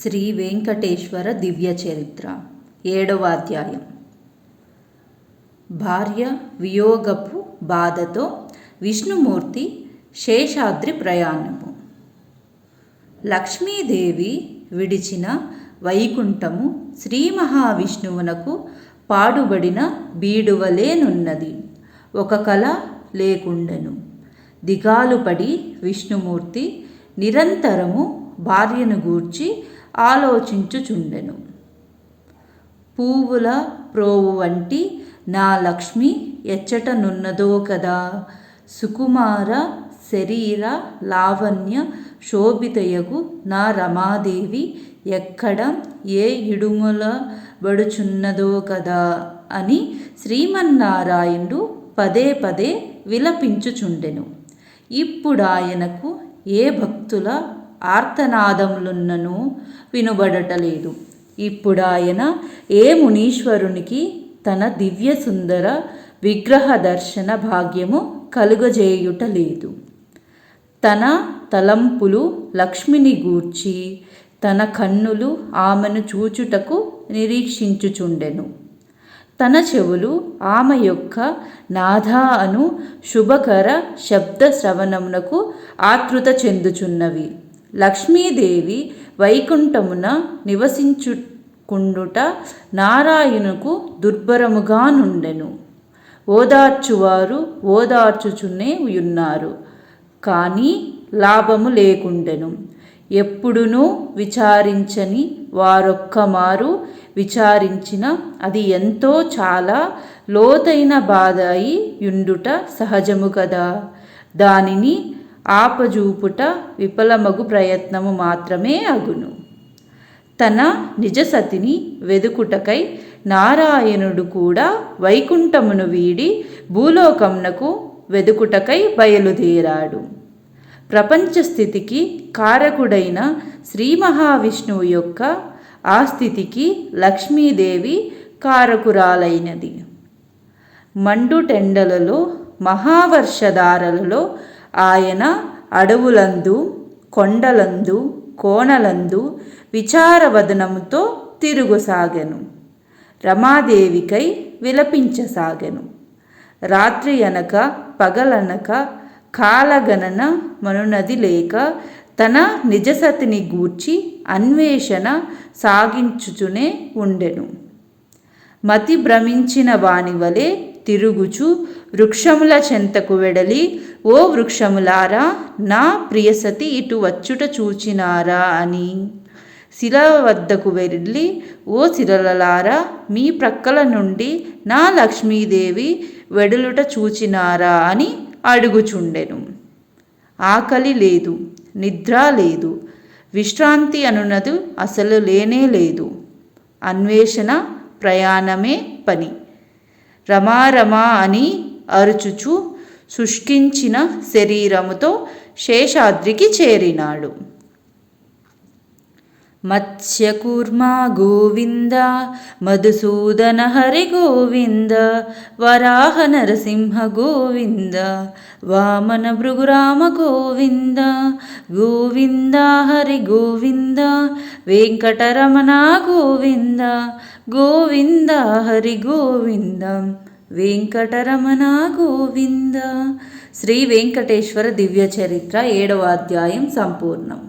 శ్రీ వెంకటేశ్వర దివ్య చరిత్ర 7వ అధ్యాయం. భార్య వియోగపు బాధతో విష్ణుమూర్తి శేషాద్రి ప్రయాణము. లక్ష్మీదేవి విడిచిన వైకుంఠము శ్రీ మహావిష్ణువునకు పాడుబడిన బీడువలేనున్నది. ఒక కళ లేకుండెను. దిగాలుపడి విష్ణుమూర్తి నిరంతరము భార్యను గూర్చి ఆలోచించుచుండెను. పూవుల ప్రోవు వంటి నా లక్ష్మి ఎచ్చటనున్నదో కదా, సుకుమార శరీర లావణ్య శోభితయగు నా రమాదేవి ఎక్కడ ఏ ఇడుముల బడుచున్నదో కదా అని శ్రీమన్నారాయణుడు పదే పదే విలపించుచుండెను. ఇప్పుడాయనకు ఏ భక్తుల ఆర్తనాదములున్నను వినుబడటలేదు. ఇప్పుడాయన ఏ మునీశ్వరునికి తన దివ్య సుందర విగ్రహ దర్శన భాగ్యము కలుగజేయుటలేదు. తన తలంపులు లక్ష్మిని గూర్చి, తన కన్నులు ఆమెను చూచుటకు నిరీక్షించుచుండెను. తన చెవులు ఆమె యొక్క నాథా అను శుభకర శబ్ద శ్రవణమునకు ఆతృత చెందుచున్నవి. లక్ష్మీదేవి వైకుంఠమున నివసించుకుండుట నారాయణుకు దుర్భరముగా నుండెను. ఓదార్చువారు ఓదార్చుచునే ఉన్నారు, కానీ లాభము లేకుండెను. ఎప్పుడునూ విచారించని వారొక్కమారు విచారించిన అది ఎంతో చాలా లోతైన బాధ అయి యుండుట సహజము కదా. దానిని ఆపజూపుట విఫలమగు ప్రయత్నము మాత్రమే అగును. తన నిజసతిని వెదుకుటకై నారాయణుడు కూడా వైకుంఠమును వీడి భూలోకమునకు వెదుకుటకై బయలుదేరాడు. ప్రపంచ స్థితికి కారకుడైన శ్రీ మహావిష్ణువు యొక్క ఆ స్థితికి లక్ష్మీదేవి కారకురాలైనది. మండుటెండలలో మహావర్షధారలలో ఆయన అడవులందు కొండలందు కోనలందు విచారవదనముతో తిరుగుసాగెను. రమాదేవికై విలపించసాగెను. రాత్రి అనక పగలనక కాలగణన మనునది లేక తన నిజసతిని గూర్చి అన్వేషణ సాగించుచునే ఉండెను. మతి భ్రమించిన వానివలే తిరుగుచు వృక్షముల చెంతకు వెడలి, ఓ వృక్షములారా, నా ప్రియసతి ఇటు వచ్చుట చూచినారా అని, శిల వద్దకు వెళ్ళి, ఓ శిలలారా, మీ ప్రక్కల నుండి నా లక్ష్మీదేవి వెడలుట చూచినారా అని అడుగుచుండెను. ఆకలి లేదు, నిద్ర లేదు, విశ్రాంతి అనున్నది అసలు లేనే లేదు. అన్వేషణ ప్రయాణమే పని. రమారమా అని అరుచుచు శుష్కించిన శరీరముతో శేషాద్రికి చేరినాడు. మత్స్యకూర్మ గోవింద, మధుసూదన హరి గోవింద, వరాహ నరసింహ గోవింద, వామన భృగురామ గోవింద, గోవింద హరి గోవింద, వెంకటరమణ గోవింద, గోవింద హరి గోవింద, వెంకటరమణ గోవింద. శ్రీ వెంకటేశ్వర దివ్య చరిత్ర 7వ అధ్యాయం సంపూర్ణం.